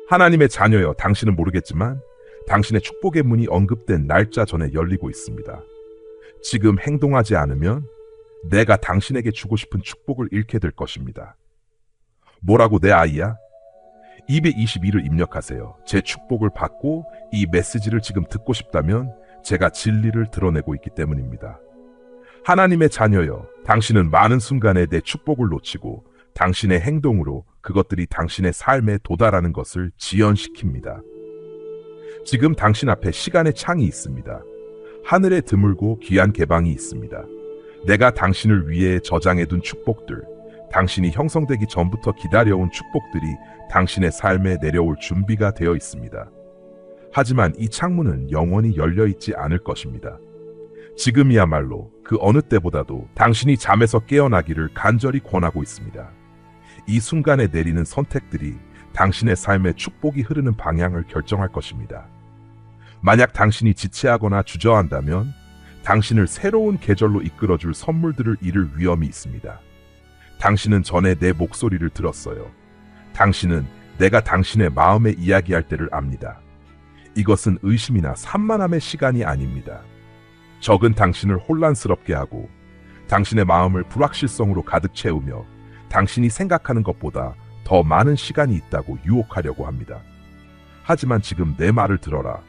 하나님의 자녀여, 당신은 모르겠지만 당신의 축복의 문이 언급된 날짜 전에 열리고 있습니다. 지금 행동하지 않으면 내가 당신에게 주고 싶은 축복을 잃게 될 것입니다. 뭐라고, 내 아이야? 222를 입력하세요. 제 축복을 받고 이 메시지를 지금 듣고 싶다면 제가 진리를 드러내고 있기 때문입니다. 하나님의 자녀여, 당신은 많은 순간에 내 축복을 놓치고 당신의 행동으로 그것들이 당신의 삶에 도달하는 것을 지연시킵니다. 지금 당신 앞에 시간의 창이 있습니다. 하늘에 드물고 귀한 개방이 있습니다. 내가 당신을 위해 저장해둔 축복들, 당신이 형성되기 전부터 기다려온 축복들이 당신의 삶에 내려올 준비가 되어 있습니다. 하지만 이 창문은 영원히 열려있지 않을 것입니다. 지금이야말로 그 어느 때보다도 당신이 잠에서 깨어나기를 간절히 권하고 있습니다. 이 순간에 내리는 선택들이 당신의 삶에 축복이 흐르는 방향을 결정할 것입니다. 만약 당신이 지체하거나 주저한다면 당신을 새로운 계절로 이끌어줄 선물들을 잃을 위험이 있습니다. 당신은 전에 내 목소리를 들었어요. 당신은 내가 당신의 마음에 이야기할 때를 압니다. 이것은 의심이나 산만함의 시간이 아닙니다. 적은 당신을 혼란스럽게 하고 당신의 마음을 불확실성으로 가득 채우며 당신이 생각하는 것보다 더 많은 시간이 있다고 유혹하려고 합니다. 하지만 지금 내 말을 들어라.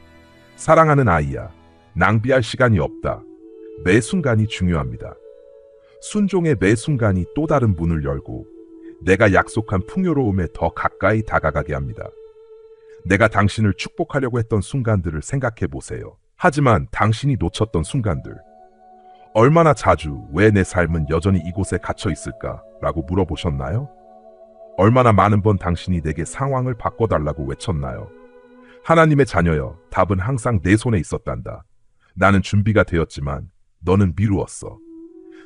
사랑하는 아이야, 낭비할 시간이 없다. 매 순간이 중요합니다. 순종의 매 순간이 또 다른 문을 열고 내가 약속한 풍요로움에 더 가까이 다가가게 합니다. 내가 당신을 축복하려고 했던 순간들을 생각해 보세요. 하지만 당신이 놓쳤던 순간들, 얼마나 자주 왜 내 삶은 여전히 이곳에 갇혀 있을까? 라고 물어보셨나요? 얼마나 많은 번 당신이 내게 상황을 바꿔달라고 외쳤나요? 하나님의 자녀여, 답은 항상 내 손에 있었단다. 나는 준비가 되었지만 너는 미루었어.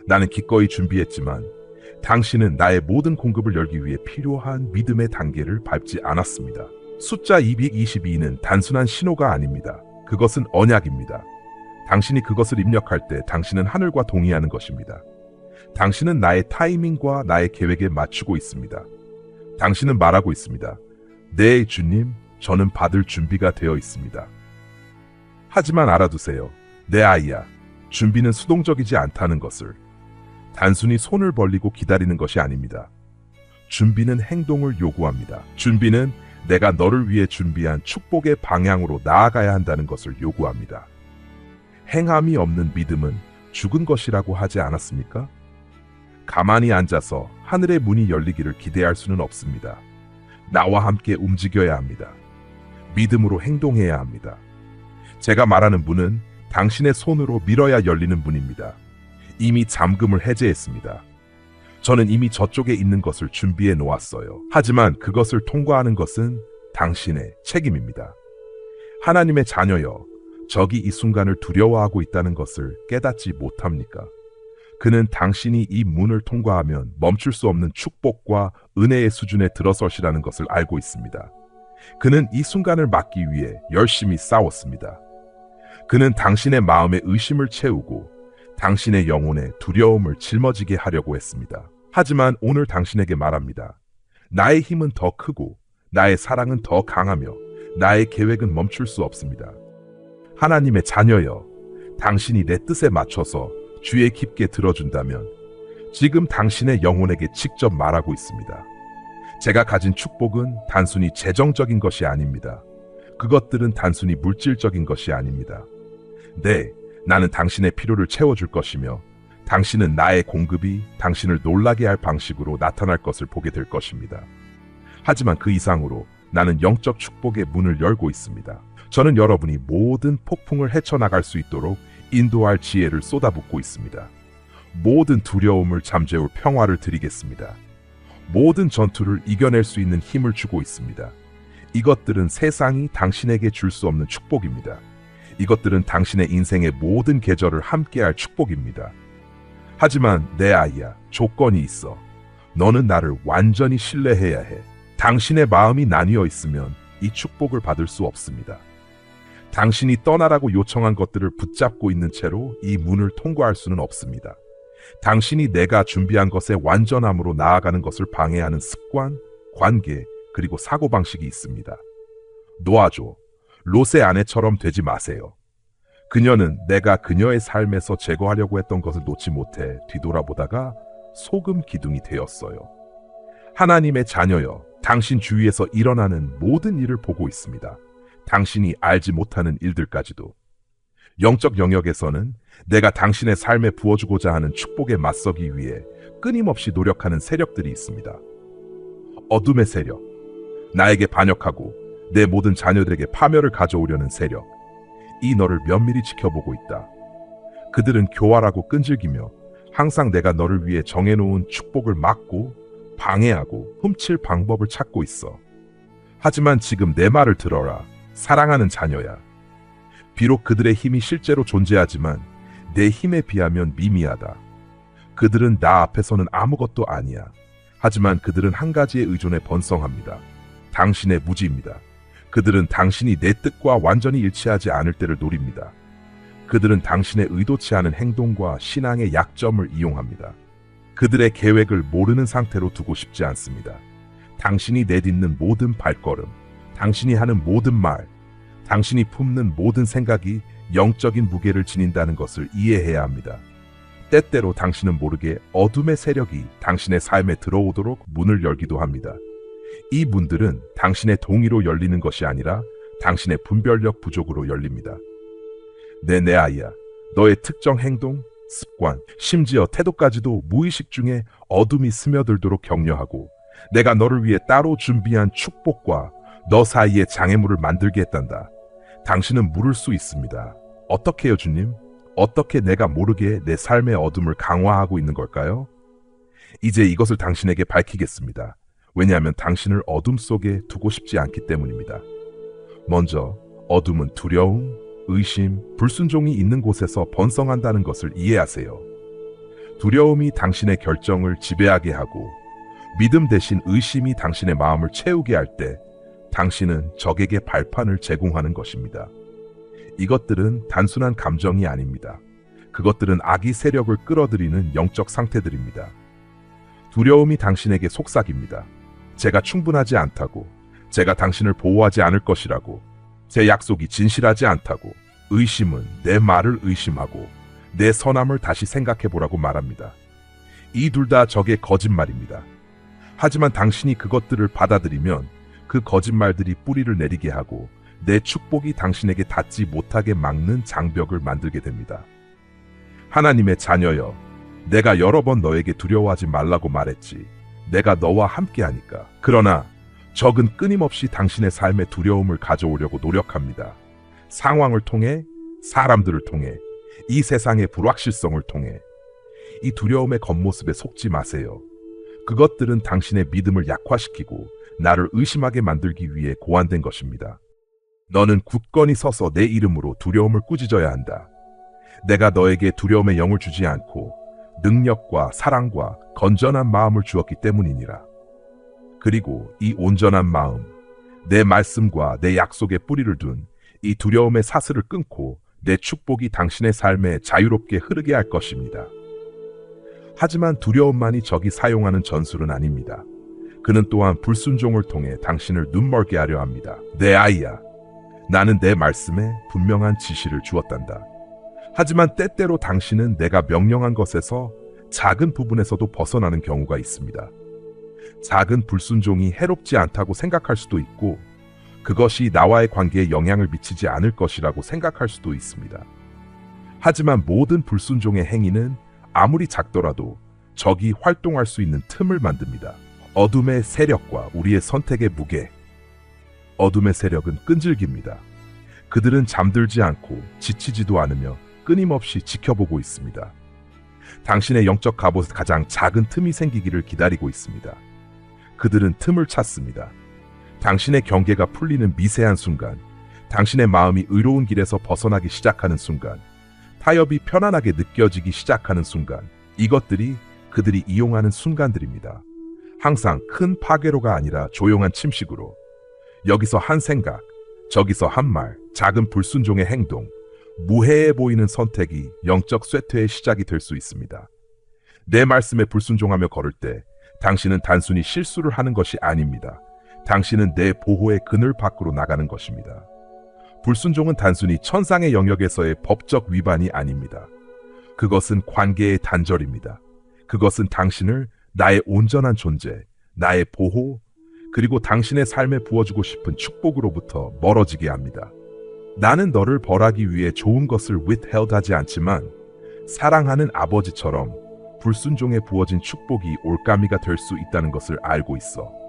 나는 기꺼이 준비했지만 당신은 나의 모든 공급을 열기 위해 필요한 믿음의 단계를 밟지 않았습니다. 숫자 222는 단순한 신호가 아닙니다. 그것은 언약입니다. 당신이 그것을 입력할 때 당신은 하늘과 동의하는 것입니다. 당신은 나의 타이밍과 나의 계획에 맞추고 있습니다. 당신은 말하고 있습니다. 네, 주님, 저는 받을 준비가 되어 있습니다. 하지만 알아두세요. 내 아이야, 준비는 수동적이지 않다는 것을. 단순히 손을 벌리고 기다리는 것이 아닙니다. 준비는 행동을 요구합니다. 준비는 내가 너를 위해 준비한 축복의 방향으로 나아가야 한다는 것을 요구합니다. 행함이 없는 믿음은 죽은 것이라고 하지 않았습니까? 가만히 앉아서 하늘의 문이 열리기를 기대할 수는 없습니다. 나와 함께 움직여야 합니다. 믿음으로 행동해야 합니다. 제가 말하는 문은 당신의 손으로 밀어야 열리는 문입니다. 이미 잠금을 해제했습니다. 저는 이미 저쪽에 있는 것을 준비해 놓았어요. 하지만 그것을 통과하는 것은 당신의 책임입니다. 하나님의 자녀여, 적이 이 순간을 두려워하고 있다는 것을 깨닫지 못합니까? 그는 당신이 이 문을 통과하면 멈출 수 없는 축복과 은혜의 수준에 들어서시라는 것을 알고 있습니다. 그는 이 순간을 막기 위해 열심히 싸웠습니다. 그는 당신의 마음에 의심을 채우고 당신의 영혼에 두려움을 짊어지게 하려고 했습니다. 하지만 오늘 당신에게 말합니다. 나의 힘은 더 크고 나의 사랑은 더 강하며 나의 계획은 멈출 수 없습니다. 하나님의 자녀여, 당신이 내 뜻에 맞춰서 주에 깊게 들어준다면 지금 당신의 영혼에게 직접 말하고 있습니다. 제가 가진 축복은 단순히 재정적인 것이 아닙니다. 그것들은 단순히 물질적인 것이 아닙니다. 네, 나는 당신의 필요를 채워줄 것이며 당신은 나의 공급이 당신을 놀라게 할 방식으로 나타날 것을 보게 될 것입니다. 하지만 그 이상으로 나는 영적 축복의 문을 열고 있습니다. 저는 여러분이 모든 폭풍을 헤쳐나갈 수 있도록 인도할 지혜를 쏟아붓고 있습니다. 모든 두려움을 잠재울 평화를 드리겠습니다. 모든 전투를 이겨낼 수 있는 힘을 주고 있습니다. 이것들은 세상이 당신에게 줄 수 없는 축복입니다. 이것들은 당신의 인생의 모든 계절을 함께할 축복입니다. 하지만 내 아이야, 조건이 있어. 너는 나를 완전히 신뢰해야 해. 당신의 마음이 나뉘어 있으면 이 축복을 받을 수 없습니다. 당신이 떠나라고 요청한 것들을 붙잡고 있는 채로 이 문을 통과할 수는 없습니다. 당신이 내가 준비한 것의 완전함으로 나아가는 것을 방해하는 습관, 관계, 그리고 사고방식이 있습니다. 놓아줘. 롯의 아내처럼 되지 마세요. 그녀는 내가 그녀의 삶에서 제거하려고 했던 것을 놓지 못해 뒤돌아보다가 소금 기둥이 되었어요. 하나님의 자녀여, 당신 주위에서 일어나는 모든 일을 보고 있습니다. 당신이 알지 못하는 일들까지도. 영적 영역에서는 내가 당신의 삶에 부어주고자 하는 축복에 맞서기 위해 끊임없이 노력하는 세력들이 있습니다. 어둠의 세력, 나에게 반역하고 내 모든 자녀들에게 파멸을 가져오려는 세력, 이 너를 면밀히 지켜보고 있다. 그들은 교활하고 끈질기며 항상 내가 너를 위해 정해놓은 축복을 막고 방해하고 훔칠 방법을 찾고 있어. 하지만 지금 내 말을 들어라. 사랑하는 자녀야. 비록 그들의 힘이 실제로 존재하지만 내 힘에 비하면 미미하다. 그들은 나 앞에서는 아무것도 아니야. 하지만 그들은 한 가지에 의존해 번성합니다. 당신의 무지입니다. 그들은 당신이 내 뜻과 완전히 일치하지 않을 때를 노립니다. 그들은 당신의 의도치 않은 행동과 신앙의 약점을 이용합니다. 그들의 계획을 모르는 상태로 두고 싶지 않습니다. 당신이 내딛는 모든 발걸음, 당신이 하는 모든 말, 당신이 품는 모든 생각이 영적인 무게를 지닌다는 것을 이해해야 합니다. 때때로 당신은 모르게 어둠의 세력이 당신의 삶에 들어오도록 문을 열기도 합니다. 이 문들은 당신의 동의로 열리는 것이 아니라 당신의 분별력 부족으로 열립니다. 내 아이야, 너의 특정 행동, 습관, 심지어 태도까지도 무의식 중에 어둠이 스며들도록 격려하고 내가 너를 위해 따로 준비한 축복과 너 사이에 장애물을 만들게 했단다. 당신은 물을 수 있습니다. 어떻게요, 주님? 어떻게 내가 모르게 내 삶의 어둠을 강화하고 있는 걸까요? 이제 이것을 당신에게 밝히겠습니다. 왜냐하면 당신을 어둠 속에 두고 싶지 않기 때문입니다. 먼저 어둠은 두려움, 의심, 불순종이 있는 곳에서 번성한다는 것을 이해하세요. 두려움이 당신의 결정을 지배하게 하고 믿음 대신 의심이 당신의 마음을 채우게 할 때 당신은 적에게 발판을 제공하는 것입니다. 이것들은 단순한 감정이 아닙니다. 그것들은 악의 세력을 끌어들이는 영적 상태들입니다. 두려움이 당신에게 속삭입니다. 제가 충분하지 않다고, 제가 당신을 보호하지 않을 것이라고, 제 약속이 진실하지 않다고, 의심은 내 말을 의심하고 내 선함을 다시 생각해보라고 말합니다. 이 둘 다 적의 거짓말입니다. 하지만 당신이 그것들을 받아들이면 그 거짓말들이 뿌리를 내리게 하고 내 축복이 당신에게 닿지 못하게 막는 장벽을 만들게 됩니다. 하나님의 자녀여, 내가 여러 번 너에게 두려워하지 말라고 말했지. 내가 너와 함께하니까. 그러나 적은 끊임없이 당신의 삶에 두려움을 가져오려고 노력합니다. 상황을 통해, 사람들을 통해, 이 세상의 불확실성을 통해. 이 두려움의 겉모습에 속지 마세요. 그것들은 당신의 믿음을 약화시키고 나를 의심하게 만들기 위해 고안된 것입니다. 너는 굳건히 서서 내 이름으로 두려움을 꾸짖어야 한다. 내가 너에게 두려움의 영을 주지 않고 능력과 사랑과 건전한 마음을 주었기 때문이니라. 그리고 이 온전한 마음, 내 말씀과 내 약속에 뿌리를 둔 이 두려움의 사슬을 끊고 내 축복이 당신의 삶에 자유롭게 흐르게 할 것입니다. 하지만 두려움만이 적이 사용하는 전술은 아닙니다. 그는 또한 불순종을 통해 당신을 눈멀게 하려 합니다. 내 아이야, 나는 내 말씀에 분명한 지시를 주었단다. 하지만 때때로 당신은 내가 명령한 것에서 작은 부분에서도 벗어나는 경우가 있습니다. 작은 불순종이 해롭지 않다고 생각할 수도 있고 그것이 나와의 관계에 영향을 미치지 않을 것이라고 생각할 수도 있습니다. 하지만 모든 불순종의 행위는 아무리 작더라도 적이 활동할 수 있는 틈을 만듭니다. 어둠의 세력과 우리의 선택의 무게. 어둠의 세력은 끈질깁니다. 그들은 잠들지 않고 지치지도 않으며 끊임없이 지켜보고 있습니다. 당신의 영적 갑옷에 가장 작은 틈이 생기기를 기다리고 있습니다. 그들은 틈을 찾습니다. 당신의 경계가 풀리는 미세한 순간, 당신의 마음이 의로운 길에서 벗어나기 시작하는 순간, 타협이 편안하게 느껴지기 시작하는 순간, 이것들이 그들이 이용하는 순간들입니다. 항상 큰 파괴로가 아니라 조용한 침식으로, 여기서 한 생각, 저기서 한 말, 작은 불순종의 행동, 무해해 보이는 선택이 영적 쇠퇴의 시작이 될 수 있습니다. 내 말씀에 불순종하며 걸을 때 당신은 단순히 실수를 하는 것이 아닙니다. 당신은 내 보호의 그늘 밖으로 나가는 것입니다. 불순종은 단순히 천상의 영역에서의 법적 위반이 아닙니다. 그것은 관계의 단절입니다. 그것은 당신을 나의 온전한 존재, 나의 보호, 그리고 당신의 삶에 부어주고 싶은 축복으로부터 멀어지게 합니다. 나는 너를 벌하기 위해 좋은 것을 withheld하지 않지만 사랑하는 아버지처럼 불순종에 부어진 축복이 올가미가 될 수 있다는 것을 알고 있어.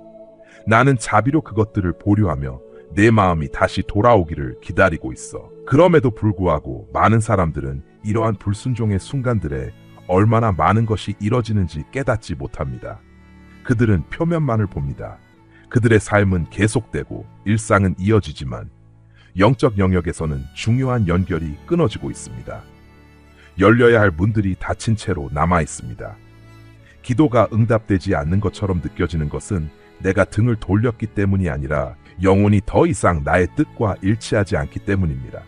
나는 자비로 그것들을 보류하며 내 마음이 다시 돌아오기를 기다리고 있어. 그럼에도 불구하고 많은 사람들은 이러한 불순종의 순간들에 얼마나 많은 것이 이뤄지는지 깨닫지 못합니다. 그들은 표면만을 봅니다. 그들의 삶은 계속되고 일상은 이어지지만 영적 영역에서는 중요한 연결이 끊어지고 있습니다. 열려야 할 문들이 닫힌 채로 남아 있습니다. 기도가 응답되지 않는 것처럼 느껴지는 것은 내가 등을 돌렸기 때문이 아니라 영혼이 더 이상 나의 뜻과 일치하지 않기 때문입니다.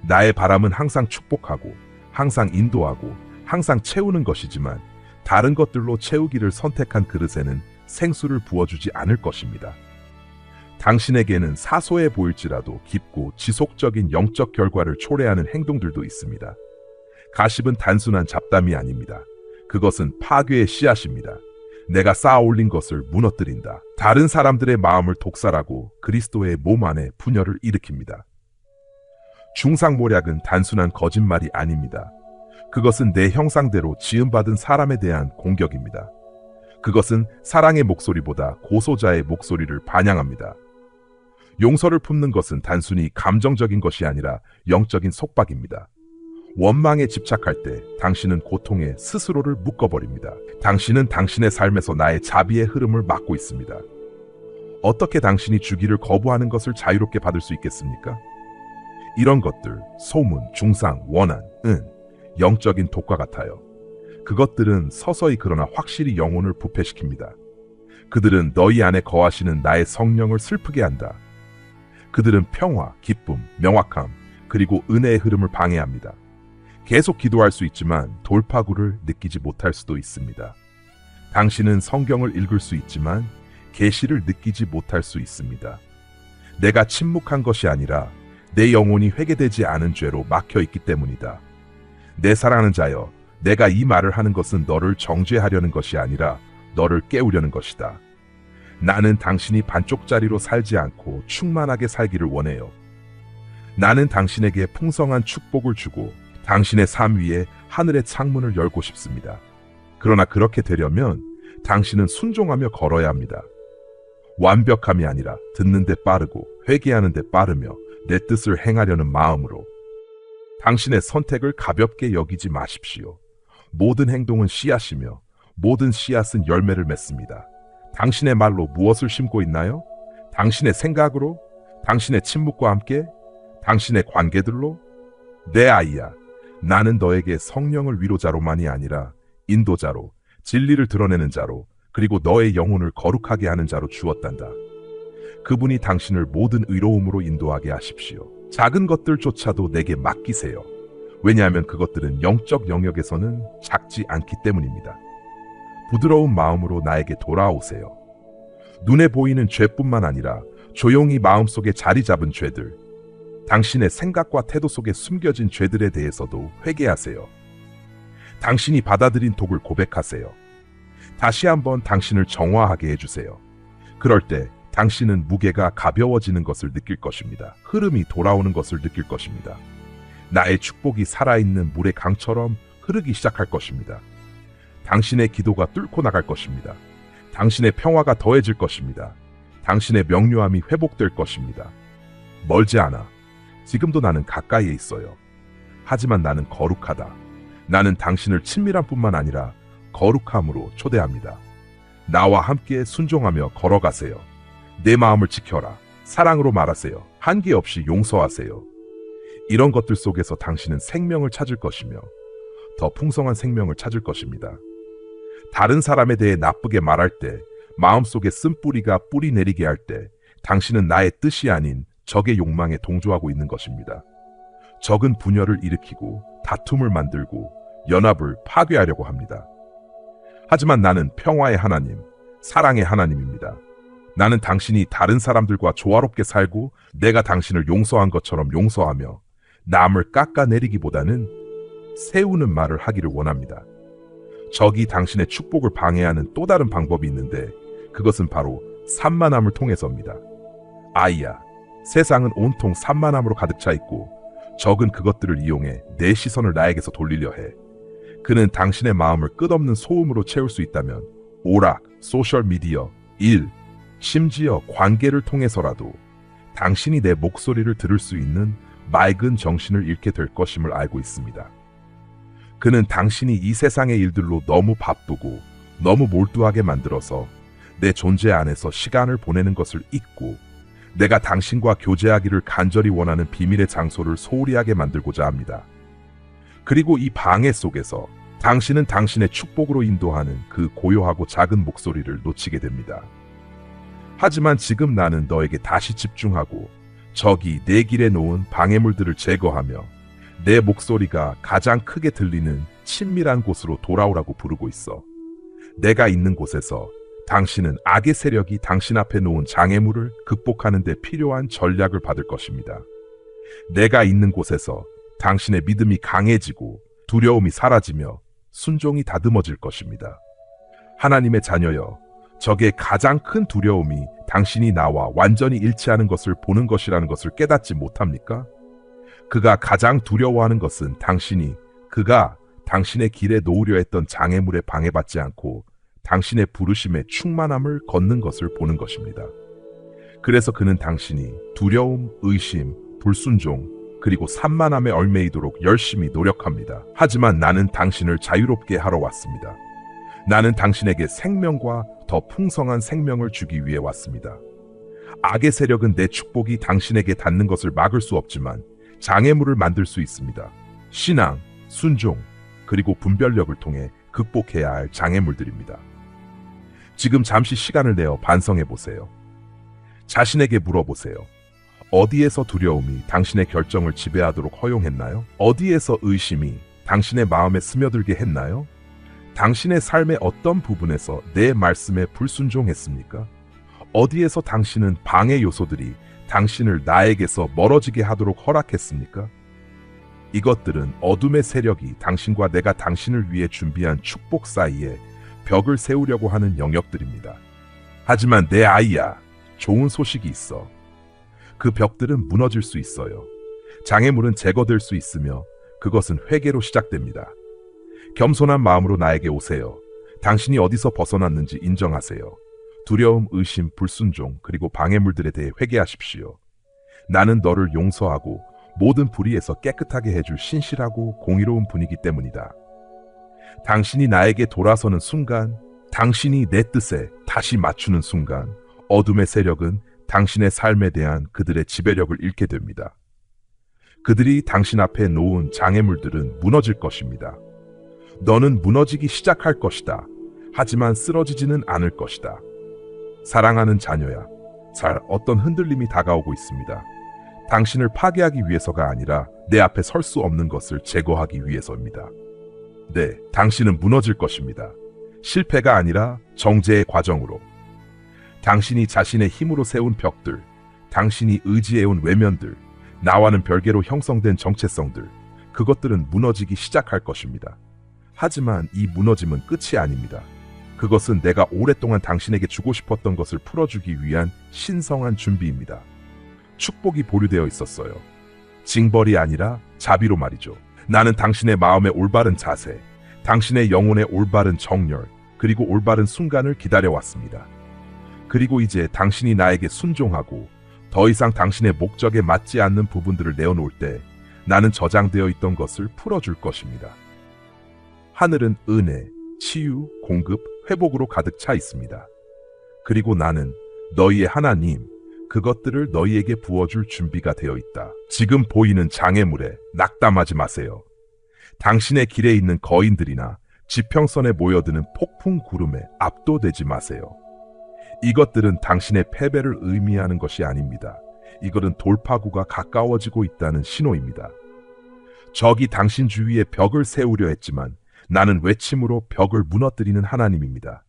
나의 바람은 항상 축복하고, 항상 인도하고, 항상 채우는 것이지만 다른 것들로 채우기를 선택한 그릇에는 생수를 부어주지 않을 것입니다. 당신에게는 사소해 보일지라도 깊고 지속적인 영적 결과를 초래하는 행동들도 있습니다. 가십은 단순한 잡담이 아닙니다. 그것은 파괴의 씨앗입니다. 내가 쌓아 올린 것을 무너뜨린다. 다른 사람들의 마음을 독살하고 그리스도의 몸 안에 분열을 일으킵니다. 중상모략은 단순한 거짓말이 아닙니다. 그것은 내 형상대로 지음받은 사람에 대한 공격입니다. 그것은 사랑의 목소리보다 고소자의 목소리를 반영합니다. 용서를 품는 것은 단순히 감정적인 것이 아니라 영적인 속박입니다. 원망에 집착할 때 당신은 고통에 스스로를 묶어버립니다. 당신은 당신의 삶에서 나의 자비의 흐름을 막고 있습니다. 어떻게 당신이 주기를 거부하는 것을 자유롭게 받을 수 있겠습니까? 이런 것들, 소문, 중상, 원한, 은, 영적인 독과 같아요. 그것들은 서서히 그러나 확실히 영혼을 부패시킵니다. 그들은 너희 안에 거하시는 나의 성령을 슬프게 한다. 그들은 평화, 기쁨, 명확함, 그리고 은혜의 흐름을 방해합니다. 계속 기도할 수 있지만 돌파구를 느끼지 못할 수도 있습니다. 당신은 성경을 읽을 수 있지만 계시를 느끼지 못할 수 있습니다. 내가 침묵한 것이 아니라 내 영혼이 회개되지 않은 죄로 막혀 있기 때문이다. 내 사랑하는 자여, 내가 이 말을 하는 것은 너를 정죄하려는 것이 아니라 너를 깨우려는 것이다. 나는 당신이 반쪽짜리로 살지 않고 충만하게 살기를 원해요. 나는 당신에게 풍성한 축복을 주고 당신의 삶 위에 하늘의 창문을 열고 싶습니다. 그러나 그렇게 되려면 당신은 순종하며 걸어야 합니다. 완벽함이 아니라 듣는 데 빠르고 회개하는 데 빠르며 내 뜻을 행하려는 마음으로. 당신의 선택을 가볍게 여기지 마십시오. 모든 행동은 씨앗이며 모든 씨앗은 열매를 맺습니다. 당신의 말로 무엇을 심고 있나요? 당신의 생각으로? 당신의 침묵과 함께? 당신의 관계들로? 내 아이야, 나는 너에게 성령을 위로자로만이 아니라 인도자로, 진리를 드러내는 자로, 그리고 너의 영혼을 거룩하게 하는 자로 주었단다. 그분이 당신을 모든 의로움으로 인도하게 하십시오. 작은 것들조차도 내게 맡기세요. 왜냐하면 그것들은 영적 영역에서는 작지 않기 때문입니다. 부드러운 마음으로 나에게 돌아오세요. 눈에 보이는 죄뿐만 아니라 조용히 마음속에 자리 잡은 죄들, 당신의 생각과 태도 속에 숨겨진 죄들에 대해서도 회개하세요. 당신이 받아들인 독을 고백하세요. 다시 한번 당신을 정화하게 해주세요. 그럴 때 당신은 무게가 가벼워지는 것을 느낄 것입니다. 흐름이 돌아오는 것을 느낄 것입니다. 나의 축복이 살아있는 물의 강처럼 흐르기 시작할 것입니다. 당신의 기도가 뚫고 나갈 것입니다. 당신의 평화가 더해질 것입니다. 당신의 명료함이 회복될 것입니다. 멀지 않아. 지금도 나는 가까이에 있어요. 하지만 나는 거룩하다. 나는 당신을 친밀함 뿐만 아니라 거룩함으로 초대합니다. 나와 함께 순종하며 걸어가세요. 내 마음을 지켜라. 사랑으로 말하세요. 한계 없이 용서하세요. 이런 것들 속에서 당신은 생명을 찾을 것이며 더 풍성한 생명을 찾을 것입니다. 다른 사람에 대해 나쁘게 말할 때, 마음속에 쓴뿌리가 뿌리 내리게 할 때 당신은 나의 뜻이 아닌 적의 욕망에 동조하고 있는 것입니다. 적은 분열을 일으키고 다툼을 만들고 연합을 파괴하려고 합니다. 하지만 나는 평화의 하나님, 사랑의 하나님입니다. 나는 당신이 다른 사람들과 조화롭게 살고 내가 당신을 용서한 것처럼 용서하며 남을 깎아내리기보다는 세우는 말을 하기를 원합니다. 적이 당신의 축복을 방해하는 또 다른 방법이 있는데 그것은 바로 산만함을 통해서입니다. 아이야, 세상은 온통 산만함으로 가득 차 있고 적은 그것들을 이용해 내 시선을 나에게서 돌리려 해. 그는 당신의 마음을 끝없는 소음으로 채울 수 있다면 오락, 소셜미디어, 일, 심지어 관계를 통해서라도 당신이 내 목소리를 들을 수 있는 맑은 정신을 잃게 될 것임을 알고 있습니다. 그는 당신이 이 세상의 일들로 너무 바쁘고 너무 몰두하게 만들어서 내 존재 안에서 시간을 보내는 것을 잊고 내가 당신과 교제하기를 간절히 원하는 비밀의 장소를 소홀히 하게 만들고자 합니다. 그리고 이 방해 속에서 당신은 당신의 축복으로 인도하는 그 고요하고 작은 목소리를 놓치게 됩니다. 하지만 지금 나는 너에게 다시 집중하고 적이 내 길에 놓은 방해물들을 제거하며 내 목소리가 가장 크게 들리는 친밀한 곳으로 돌아오라고 부르고 있어. 내가 있는 곳에서 당신은 악의 세력이 당신 앞에 놓은 장애물을 극복하는 데 필요한 전략을 받을 것입니다. 내가 있는 곳에서 당신의 믿음이 강해지고 두려움이 사라지며 순종이 다듬어질 것입니다. 하나님의 자녀여, 적의 가장 큰 두려움이 당신이 나와 완전히 일치하는 것을 보는 것이라는 것을 깨닫지 못합니까? 그가 가장 두려워하는 것은 그가 당신의 길에 놓으려 했던 장애물에 방해받지 않고 당신의 부르심의 충만함을 걷는 것을 보는 것입니다. 그래서 그는 당신이 두려움, 의심, 불순종, 그리고 산만함에 얽매이도록 열심히 노력합니다. 하지만 나는 당신을 자유롭게 하러 왔습니다. 나는 당신에게 생명과 더 풍성한 생명을 주기 위해 왔습니다. 악의 세력은 내 축복이 당신에게 닿는 것을 막을 수 없지만 장애물을 만들 수 있습니다. 신앙, 순종, 그리고 분별력을 통해 극복해야 할 장애물들입니다. 지금 잠시 시간을 내어 반성해 보세요. 자신에게 물어보세요. 어디에서 두려움이 당신의 결정을 지배하도록 허용했나요? 어디에서 의심이 당신의 마음에 스며들게 했나요? 당신의 삶의 어떤 부분에서 내 말씀에 불순종했습니까? 어디에서 당신은 방해 요소들이 당신을 나에게서 멀어지게 하도록 허락했습니까? 이것들은 어둠의 세력이 당신과 내가 당신을 위해 준비한 축복 사이에 벽을 세우려고 하는 영역들입니다. 하지만 내 아이야, 좋은 소식이 있어. 그 벽들은 무너질 수 있어요. 장애물은 제거될 수 있으며 그것은 회개로 시작됩니다. 겸손한 마음으로 나에게 오세요. 당신이 어디서 벗어났는지 인정하세요. 두려움, 의심, 불순종, 그리고 방해물들에 대해 회개하십시오. 나는 너를 용서하고 모든 불의에서 깨끗하게 해줄 신실하고 공의로운 분이기 때문이다. 당신이 나에게 돌아서는 순간, 당신이 내 뜻에 다시 맞추는 순간, 어둠의 세력은 당신의 삶에 대한 그들의 지배력을 잃게 됩니다. 그들이 당신 앞에 놓은 장애물들은 무너질 것입니다. 너는 무너지기 시작할 것이다. 하지만 쓰러지지는 않을 것이다. 사랑하는 자녀야, 어떤 흔들림이 다가오고 있습니다. 당신을 파괴하기 위해서가 아니라 내 앞에 설 수 없는 것을 제거하기 위해서입니다. 네, 당신은 무너질 것입니다. 실패가 아니라 정죄의 과정으로. 당신이 자신의 힘으로 세운 벽들, 당신이 의지해온 외면들, 나와는 별개로 형성된 정체성들, 그것들은 무너지기 시작할 것입니다. 하지만 이 무너짐은 끝이 아닙니다. 그것은 내가 오랫동안 당신에게 주고 싶었던 것을 풀어주기 위한 신성한 준비입니다. 축복이 보류되어 있었어요. 징벌이 아니라 자비로 말이죠. 나는 당신의 마음의 올바른 자세, 당신의 영혼의 올바른 정열, 그리고 올바른 순간을 기다려왔습니다. 그리고 이제 당신이 나에게 순종하고 더 이상 당신의 목적에 맞지 않는 부분들을 내어놓을 때 나는 저장되어 있던 것을 풀어줄 것입니다. 하늘은 은혜, 치유, 공급, 회복으로 가득 차 있습니다. 그리고 나는 너희의 하나님, 그것들을 너희에게 부어줄 준비가 되어 있다. 지금 보이는 장애물에 낙담하지 마세요. 당신의 길에 있는 거인들이나 지평선에 모여드는 폭풍 구름에 압도되지 마세요. 이것들은 당신의 패배를 의미하는 것이 아닙니다. 이것은 돌파구가 가까워지고 있다는 신호입니다. 적이 당신 주위에 벽을 세우려 했지만 나는 외침으로 벽을 무너뜨리는 하나님입니다.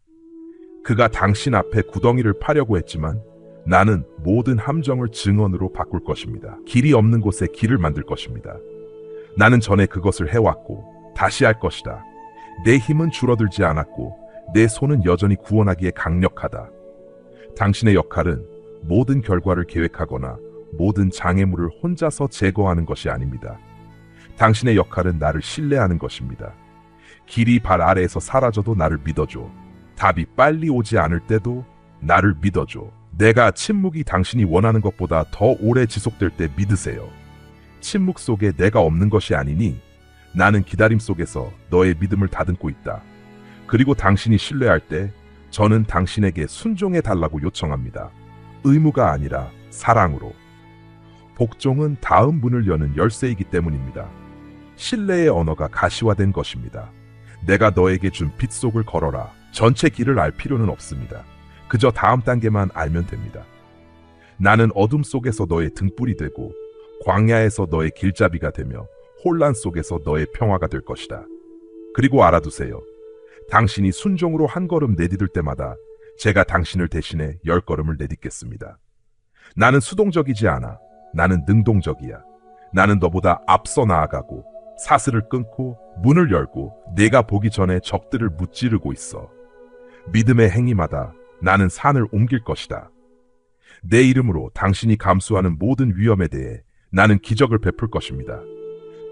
그가 당신 앞에 구덩이를 파려고 했지만 나는 모든 함정을 증언으로 바꿀 것입니다. 길이 없는 곳에 길을 만들 것입니다. 나는 전에 그것을 해왔고 다시 할 것이다. 내 힘은 줄어들지 않았고 내 손은 여전히 구원하기에 강력하다. 당신의 역할은 모든 결과를 계획하거나 모든 장애물을 혼자서 제거하는 것이 아닙니다. 당신의 역할은 나를 신뢰하는 것입니다. 길이 발 아래에서 사라져도 나를 믿어줘. 답이 빨리 오지 않을 때도 나를 믿어줘. 내가 침묵이 당신이 원하는 것보다 더 오래 지속될 때 믿으세요. 침묵 속에 내가 없는 것이 아니니 나는 기다림 속에서 너의 믿음을 다듬고 있다. 그리고 당신이 신뢰할 때 저는 당신에게 순종해 달라고 요청합니다. 의무가 아니라 사랑으로. 복종은 다음 문을 여는 열쇠이기 때문입니다. 신뢰의 언어가 가시화된 것입니다. 내가 너에게 준 빛 속을 걸어라. 전체 길을 알 필요는 없습니다. 그저 다음 단계만 알면 됩니다. 나는 어둠 속에서 너의 등불이 되고 광야에서 너의 길잡이가 되며 혼란 속에서 너의 평화가 될 것이다. 그리고 알아두세요. 당신이 순종으로 한 걸음 내디딜 때마다 제가 당신을 대신해 10걸음을 내딛겠습니다. 나는 수동적이지 않아. 나는 능동적이야. 나는 너보다 앞서 나아가고 사슬을 끊고 문을 열고 내가 보기 전에 적들을 무찌르고 있어. 믿음의 행위마다 나는 산을 옮길 것이다. 내 이름으로 당신이 감수하는 모든 위험에 대해 나는 기적을 베풀 것입니다.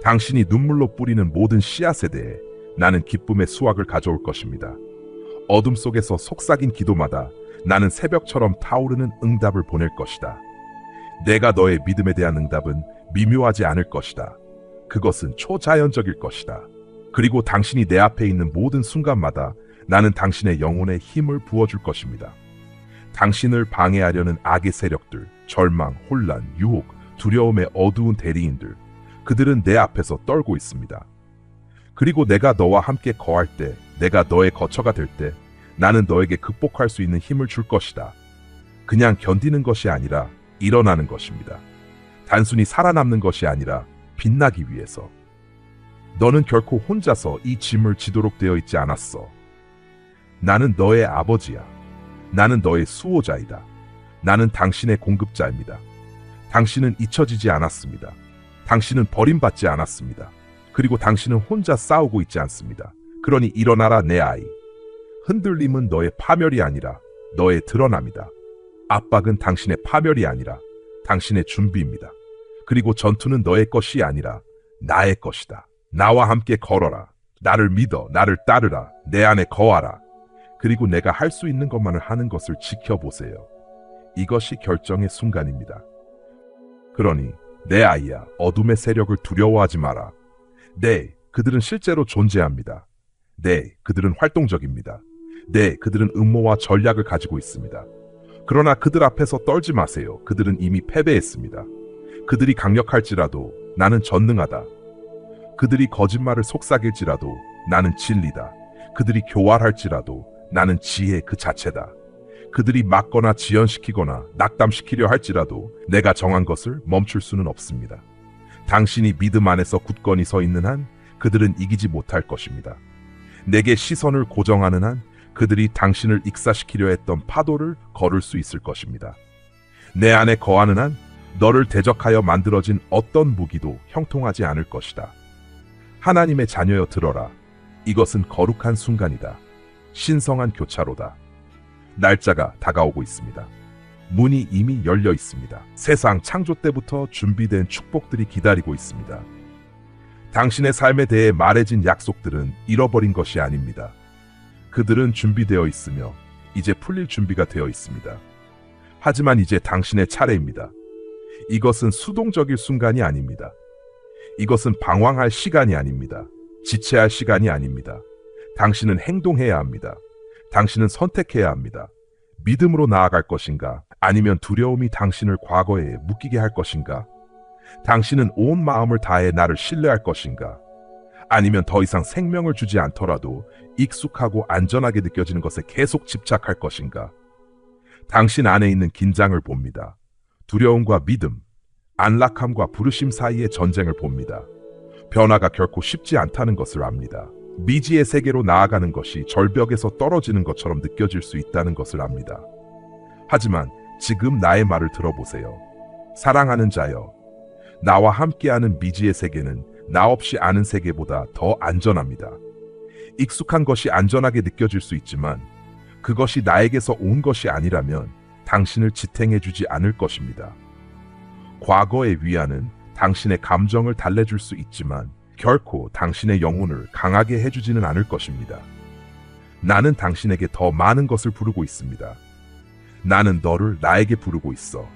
당신이 눈물로 뿌리는 모든 씨앗에 대해 나는 기쁨의 수확을 가져올 것입니다. 어둠 속에서 속삭인 기도마다 나는 새벽처럼 타오르는 응답을 보낼 것이다. 내가 너의 믿음에 대한 응답은 미묘하지 않을 것이다. 그것은 초자연적일 것이다. 그리고 당신이 내 앞에 있는 모든 순간마다 나는 당신의 영혼에 힘을 부어줄 것입니다. 당신을 방해하려는 악의 세력들, 절망, 혼란, 유혹, 두려움의 어두운 대리인들, 그들은 내 앞에서 떨고 있습니다. 그리고 내가 너와 함께 거할 때, 내가 너의 거처가 될 때, 나는 너에게 극복할 수 있는 힘을 줄 것이다. 그냥 견디는 것이 아니라 일어나는 것입니다. 단순히 살아남는 것이 아니라 빛나기 위해서. 너는 결코 혼자서 이 짐을 지도록 되어 있지 않았어. 나는 너의 아버지야. 나는 너의 수호자이다. 나는 당신의 공급자입니다. 당신은 잊혀지지 않았습니다. 당신은 버림받지 않았습니다. 그리고 당신은 혼자 싸우고 있지 않습니다. 그러니 일어나라 내 아이. 흔들림은 너의 파멸이 아니라 너의 드러남이다. 압박은 당신의 파멸이 아니라 당신의 준비입니다. 그리고 전투는 너의 것이 아니라 나의 것이다. 나와 함께 걸어라. 나를 믿어. 나를 따르라. 내 안에 거하라. 그리고 내가 할 수 있는 것만을 하는 것을 지켜보세요. 이것이 결정의 순간입니다. 그러니 내 아이야, 어둠의 세력을 두려워하지 마라. 네, 그들은 실제로 존재합니다. 네, 그들은 활동적입니다. 네, 그들은 음모와 전략을 가지고 있습니다. 그러나 그들 앞에서 떨지 마세요. 그들은 이미 패배했습니다. 그들이 강력할지라도 나는 전능하다. 그들이 거짓말을 속삭일지라도 나는 진리다. 그들이 교활할지라도 나는 지혜 그 자체다. 그들이 막거나 지연시키거나 낙담시키려 할지라도 내가 정한 것을 멈출 수는 없습니다. 당신이 믿음 안에서 굳건히 서 있는 한 그들은 이기지 못할 것입니다. 내게 시선을 고정하는 한 그들이 당신을 익사시키려 했던 파도를 걸을 수 있을 것입니다. 내 안에 거하는 한 너를 대적하여 만들어진 어떤 무기도 형통하지 않을 것이다. 하나님의 자녀여 들어라. 이것은 거룩한 순간이다. 신성한 교차로다. 날짜가 다가오고 있습니다. 문이 이미 열려 있습니다. 세상 창조 때부터 준비된 축복들이 기다리고 있습니다. 당신의 삶에 대해 말해진 약속들은 잃어버린 것이 아닙니다. 그들은 준비되어 있으며 이제 풀릴 준비가 되어 있습니다. 하지만 이제 당신의 차례입니다. 이것은 수동적일 순간이 아닙니다. 이것은 방황할 시간이 아닙니다. 지체할 시간이 아닙니다. 당신은 행동해야 합니다. 당신은 선택해야 합니다. 믿음으로 나아갈 것인가? 아니면 두려움이 당신을 과거에 묶이게 할 것인가? 당신은 온 마음을 다해 나를 신뢰할 것인가? 아니면 더 이상 생명을 주지 않더라도 익숙하고 안전하게 느껴지는 것에 계속 집착할 것인가? 당신 안에 있는 긴장을 봅니다. 두려움과 믿음, 안락함과 부르심 사이의 전쟁을 봅니다. 변화가 결코 쉽지 않다는 것을 압니다. 미지의 세계로 나아가는 것이 절벽에서 떨어지는 것처럼 느껴질 수 있다는 것을 압니다. 하지만 지금 나의 말을 들어보세요. 사랑하는 자여, 나와 함께하는 미지의 세계는 나 없이 아는 세계보다 더 안전합니다. 익숙한 것이 안전하게 느껴질 수 있지만 그것이 나에게서 온 것이 아니라면 당신을 지탱해주지 않을 것입니다. 과거의 위안은 당신의 감정을 달래줄 수 있지만 결코 당신의 영혼을 강하게 해주지는 않을 것입니다. 나는 당신에게 더 많은 것을 부르고 있습니다. 나는 너를 나에게 부르고 있어.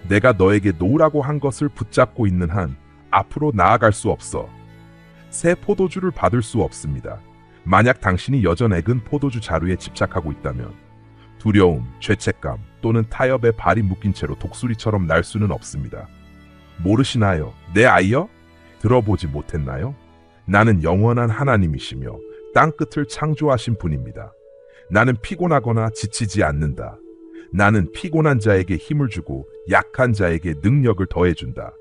내가 너에게 놓으라고 한 것을 붙잡고 있는 한 앞으로 나아갈 수 없어. 새 포도주를 받을 수 없습니다. 만약 당신이 여전 익은 포도주 자루에 집착하고 있다면 두려움, 죄책감 또는 타협에 발이 묶인 채로 독수리처럼 날 수는 없습니다. 모르시나요? 내 아이여? 들어보지 못했나요? 나는 영원한 하나님이시며 땅끝을 창조하신 분입니다. 나는 피곤하거나 지치지 않는다. 나는 피곤한 자에게 힘을 주고 약한 자에게 능력을 더해준다.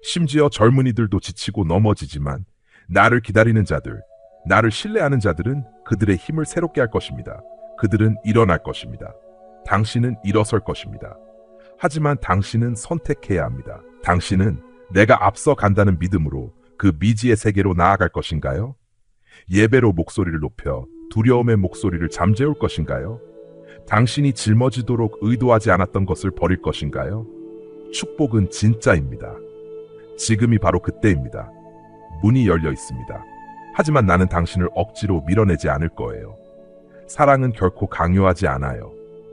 심지어 젊은이들도 지치고 넘어지지만 나를 기다리는 자들, 나를 신뢰하는 자들은 그들의 힘을 새롭게 할 것입니다. 그들은 일어날 것입니다. 당신은 일어설 것입니다. 하지만 당신은 선택해야 합니다. 당신은 내가 앞서 간다는 믿음으로 그 미지의 세계로 나아갈 것인가요? 예배로 목소리를 높여 두려움의 목소리를 잠재울 것인가요? 당신이 짊어지도록 의도하지 않았던 것을 버릴 것인가요? 축복은 진짜입니다. 지금이 바로 그때입니다. 문이 열려 있습니다. 하지만 나는 당신을 억지로 밀어내지 않을 거예요. 사랑은 결코 강요하지 않아요.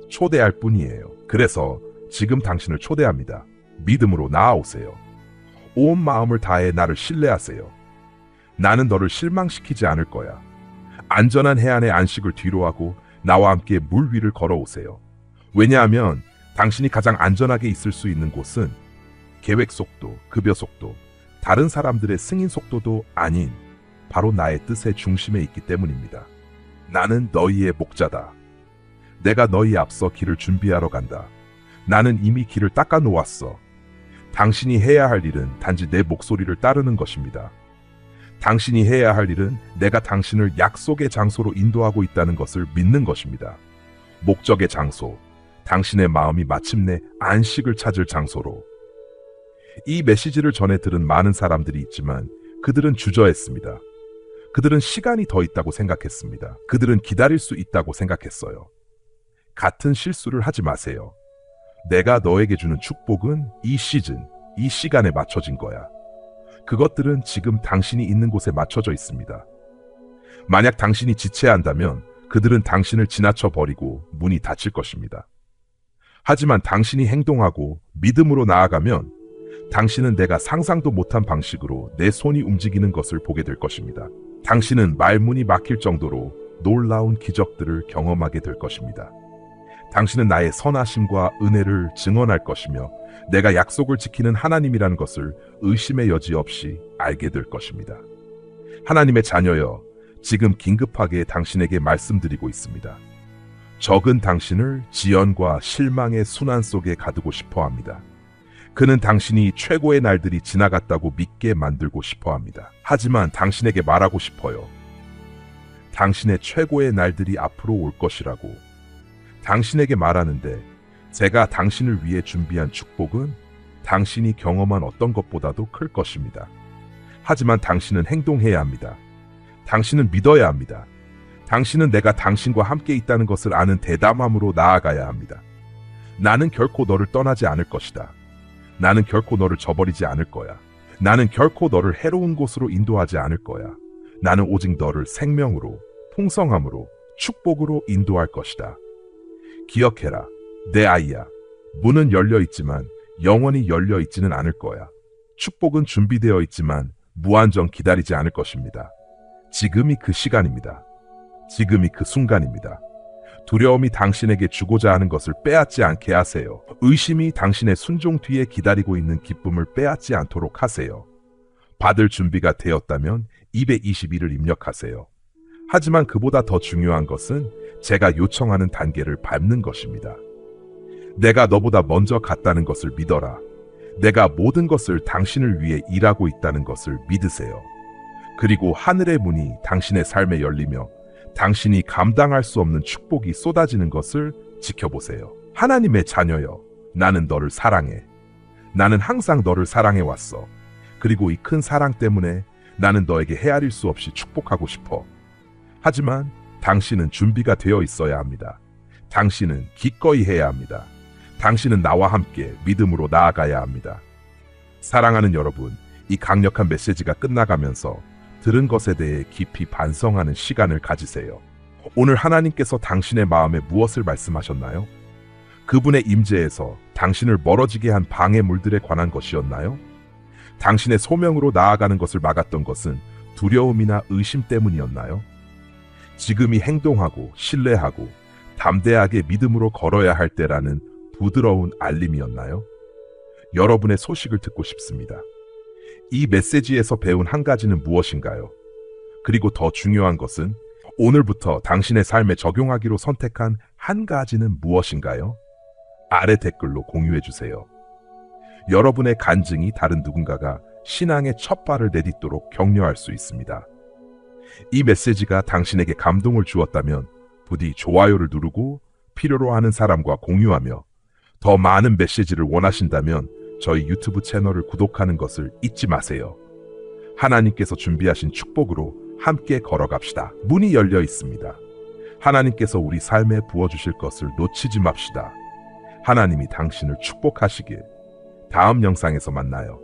초대할 뿐이에요. 그래서 지금 당신을 초대합니다. 믿음으로 나아오세요. 온 마음을 다해 나를 신뢰하세요. 나는 너를 실망시키지 않을 거야. 안전한 해안의 안식을 뒤로하고 나와 함께 물 위를 걸어오세요. 왜냐하면 당신이 가장 안전하게 있을 수 있는 곳은 계획 속도, 급여 속도, 다른 사람들의 승인 속도도 아닌 바로 나의 뜻의 중심에 있기 때문입니다. 나는 너희의 목자다. 내가 너희 앞서 길을 준비하러 간다. 나는 이미 길을 닦아 놓았어. 당신이 해야 할 일은 단지 내 목소리를 따르는 것입니다. 당신이 해야 할 일은 내가 당신을 약속의 장소로 인도하고 있다는 것을 믿는 것입니다. 목적의 장소, 당신의 마음이 마침내 안식을 찾을 장소로. 이 메시지를 전해 들은 많은 사람들이 있지만 그들은 주저했습니다. 그들은 시간이 더 있다고 생각했습니다. 그들은 기다릴 수 있다고 생각했어요. 같은 실수를 하지 마세요. 내가 너에게 주는 축복은 이 시즌, 이 시간에 맞춰진 거야. 그것들은 지금 당신이 있는 곳에 맞춰져 있습니다. 만약 당신이 지체한다면 그들은 당신을 지나쳐 버리고 문이 닫힐 것입니다. 하지만 당신이 행동하고 믿음으로 나아가면 당신은 내가 상상도 못한 방식으로 내 손이 움직이는 것을 보게 될 것입니다. 당신은 말문이 막힐 정도로 놀라운 기적들을 경험하게 될 것입니다. 당신은 나의 선하심과 은혜를 증언할 것이며 내가 약속을 지키는 하나님이라는 것을 의심의 여지 없이 알게 될 것입니다. 하나님의 자녀여, 지금 긴급하게 당신에게 말씀드리고 있습니다. 적은 당신을 지연과 실망의 순환 속에 가두고 싶어 합니다. 그는 당신이 최고의 날들이 지나갔다고 믿게 만들고 싶어 합니다. 하지만 당신에게 말하고 싶어요. 당신의 최고의 날들이 앞으로 올 것이라고. 당신에게 말하는데 제가 당신을 위해 준비한 축복은 당신이 경험한 어떤 것보다도 클 것입니다. 하지만 당신은 행동해야 합니다. 당신은 믿어야 합니다. 당신은 내가 당신과 함께 있다는 것을 아는 대담함으로 나아가야 합니다. 나는 결코 너를 떠나지 않을 것이다. 나는 결코 너를 저버리지 않을 거야. 나는 결코 너를 해로운 곳으로 인도하지 않을 거야. 나는 오직 너를 생명으로, 풍성함으로, 축복으로 인도할 것이다. 기억해라, 내 아이야. 문은 열려 있지만 영원히 열려 있지는 않을 거야. 축복은 준비되어 있지만 무한정 기다리지 않을 것입니다. 지금이 그 시간입니다. 지금이 그 순간입니다. 두려움이 당신에게 주고자 하는 것을 빼앗지 않게 하세요. 의심이 당신의 순종 뒤에 기다리고 있는 기쁨을 빼앗지 않도록 하세요. 받을 준비가 되었다면 221을 입력하세요. 하지만 그보다 더 중요한 것은 제가 요청하는 단계를 밟는 것입니다. 내가 너보다 먼저 갔다는 것을 믿어라. 내가 모든 것을 당신을 위해 일하고 있다는 것을 믿으세요. 그리고 하늘의 문이 당신의 삶에 열리며 당신이 감당할 수 없는 축복이 쏟아지는 것을 지켜보세요. 하나님의 자녀여, 나는 너를 사랑해. 나는 항상 너를 사랑해 왔어. 그리고 이 큰 사랑 때문에 나는 너에게 헤아릴 수 없이 축복하고 싶어. 하지만 당신은 준비가 되어 있어야 합니다. 당신은 기꺼이 해야 합니다. 당신은 나와 함께 믿음으로 나아가야 합니다. 사랑하는 여러분, 이 강력한 메시지가 끝나가면서 들은 것에 대해 깊이 반성하는 시간을 가지세요. 오늘 하나님께서 당신의 마음에 무엇을 말씀하셨나요? 그분의 임재에서 당신을 멀어지게 한 방해물들에 관한 것이었나요? 당신의 소명으로 나아가는 것을 막았던 것은 두려움이나 의심 때문이었나요? 지금이 행동하고 신뢰하고 담대하게 믿음으로 걸어야 할 때라는 부드러운 알림이었나요? 여러분의 소식을 듣고 싶습니다. 이 메시지에서 배운 한 가지는 무엇인가요? 그리고 더 중요한 것은 오늘부터 당신의 삶에 적용하기로 선택한 한 가지는 무엇인가요? 아래 댓글로 공유해 주세요. 여러분의 간증이 다른 누군가가 신앙의 첫 발을 내딛도록 격려할 수 있습니다. 이 메시지가 당신에게 감동을 주었다면 부디 좋아요를 누르고 필요로 하는 사람과 공유하며 더 많은 메시지를 원하신다면 저희 유튜브 채널을 구독하는 것을 잊지 마세요. 하나님께서 준비하신 축복으로 함께 걸어갑시다. 문이 열려 있습니다. 하나님께서 우리 삶에 부어주실 것을 놓치지 맙시다. 하나님이 당신을 축복하시길. 다음 영상에서 만나요.